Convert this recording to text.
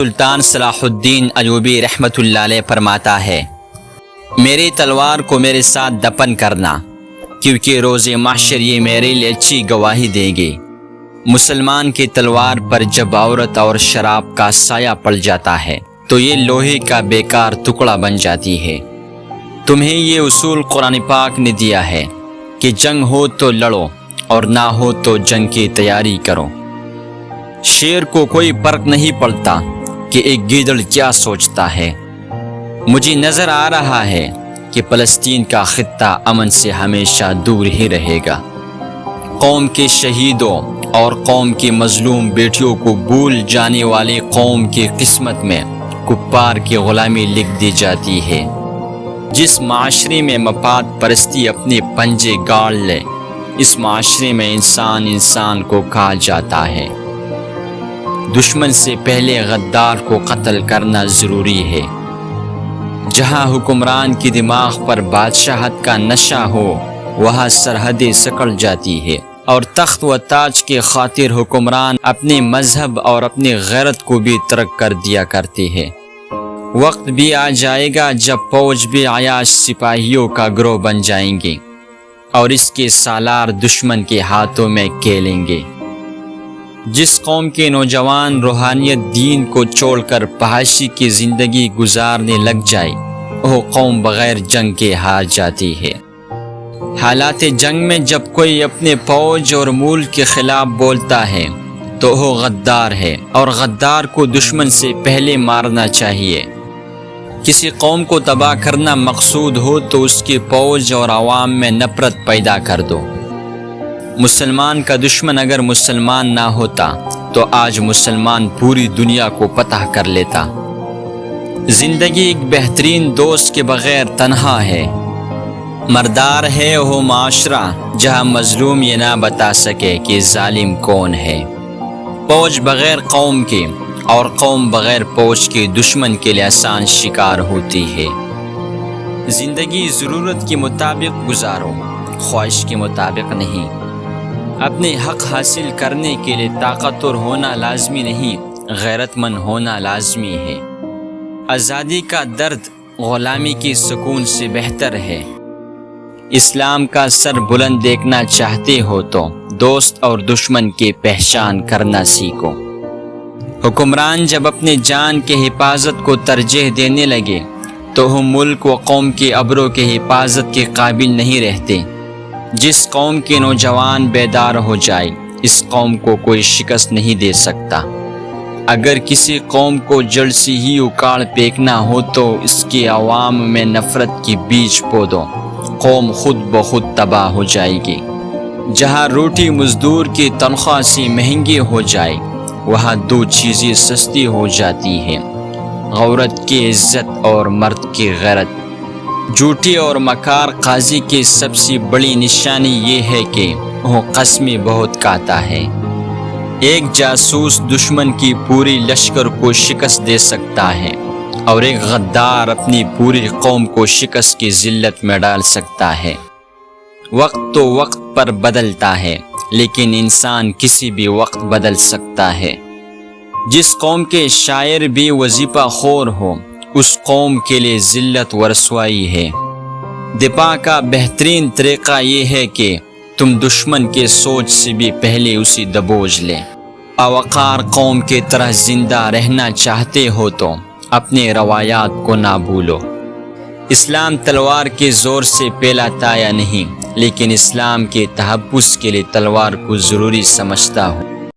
سلطان صلاح الدین ایوبی رحمۃ اللہ علیہ فرماتا ہے، میری تلوار کو میرے ساتھ دفن کرنا، کیونکہ روز محشر یہ میرے لیے اچھی گواہی دے گی۔ مسلمان کی تلوار پر جب عورت اور شراب کا سایہ پڑ جاتا ہے تو یہ لوہے کا بیکار ٹکڑا بن جاتی ہے۔ تمہیں یہ اصول قرآن پاک نے دیا ہے کہ جنگ ہو تو لڑو اور نہ ہو تو جنگ کی تیاری کرو۔ شیر کو کوئی فرق نہیں پڑتا کہ ایک گیدڑ کیا سوچتا ہے۔ مجھے نظر آ رہا ہے کہ فلسطین کا خطہ امن سے ہمیشہ دور ہی رہے گا۔ قوم کے شہیدوں اور قوم کی مظلوم بیٹیوں کو بھول جانے والی قوم کی قسمت میں کفار کی غلامی لکھ دی جاتی ہے۔ جس معاشرے میں مفاد پرستی اپنے پنجے گاڑ لے، اس معاشرے میں انسان کو کھا جاتا ہے۔ دشمن سے پہلے غدار کو قتل کرنا ضروری ہے۔ جہاں حکمران کی دماغ پر بادشاہت کا نشہ ہو، وہاں سرحدیں سکڑ جاتی ہے، اور تخت و تاج کے خاطر حکمران اپنے مذہب اور اپنی غیرت کو بھی ترک کر دیا کرتے ہیں۔ وقت بھی آ جائے گا جب فوج بھی عیاش سپاہیوں کا گروہ بن جائیں گے اور اس کے سالار دشمن کے ہاتھوں میں کھیلیں گے۔ جس قوم کے نوجوان روحانیت دین کو چھوڑ کر فحاشی کی زندگی گزارنے لگ جائے، وہ قوم بغیر جنگ کے ہار جاتی ہے۔ حالات جنگ میں جب کوئی اپنے فوج اور ملک کے خلاف بولتا ہے تو وہ غدار ہے، اور غدار کو دشمن سے پہلے مارنا چاہیے۔ کسی قوم کو تباہ کرنا مقصود ہو تو اس کی فوج اور عوام میں نفرت پیدا کر دو۔ مسلمان کا دشمن اگر مسلمان نہ ہوتا تو آج مسلمان پوری دنیا کو فتح کر لیتا۔ زندگی ایک بہترین دوست کے بغیر تنہا ہے۔ مردار ہے وہ معاشرہ جہاں مظلوم یہ نہ بتا سکے کہ ظالم کون ہے۔ فوج بغیر قوم کے اور قوم بغیر فوج کے دشمن کے لیے آسان شکار ہوتی ہے۔ زندگی ضرورت کے مطابق گزارو، خواہش کے مطابق نہیں۔ اپنے حق حاصل کرنے کے لیے طاقتور ہونا لازمی نہیں، غیرت مند ہونا لازمی ہے۔ آزادی کا درد غلامی کی سکون سے بہتر ہے۔ اسلام کا سر بلند دیکھنا چاہتے ہو تو دوست اور دشمن کی پہچان کرنا سیکھو۔ حکمران جب اپنے جان کے حفاظت کو ترجیح دینے لگے تو وہ ملک و قوم کے ابرو کے حفاظت کے قابل نہیں رہتے۔ جس قوم کے نوجوان بیدار ہو جائے، اس قوم کو کوئی شکست نہیں دے سکتا۔ اگر کسی قوم کو جڑ سے ہی اکاڑ پھینکنا ہو تو اس کے عوام میں نفرت کی بیج بو دو، قوم خود بخود تباہ ہو جائے گی۔ جہاں روٹی مزدور کی تنخواہ سے مہنگی ہو جائے، وہاں دو چیزیں سستی ہو جاتی ہیں، عورت کی عزت اور مرد کی غیرت۔ جھوٹی اور مکار قاضی کی سب سے بڑی نشانی یہ ہے کہ وہ قسمیں بہت کھاتا ہے۔ ایک جاسوس دشمن کی پوری لشکر کو شکست دے سکتا ہے، اور ایک غدار اپنی پوری قوم کو شکست کی ذلت میں ڈال سکتا ہے۔ وقت تو وقت پر بدلتا ہے، لیکن انسان کسی بھی وقت بدل سکتا ہے۔ جس قوم کے شاعر بھی وظیفہ خور ہو، اس قوم کے لیے ذلت و رسوائی ہے۔ دفاع کا بہترین طریقہ یہ ہے کہ تم دشمن کے سوچ سے بھی پہلے اسے دبوچ لے۔ باوقار قوم کی طرح زندہ رہنا چاہتے ہو تو اپنے روایات کو نہ بھولو۔ اسلام تلوار کے زور سے پھیلاتا یا نہیں، لیکن اسلام کے تحفظ کے لیے تلوار کو ضروری سمجھتا ہوں۔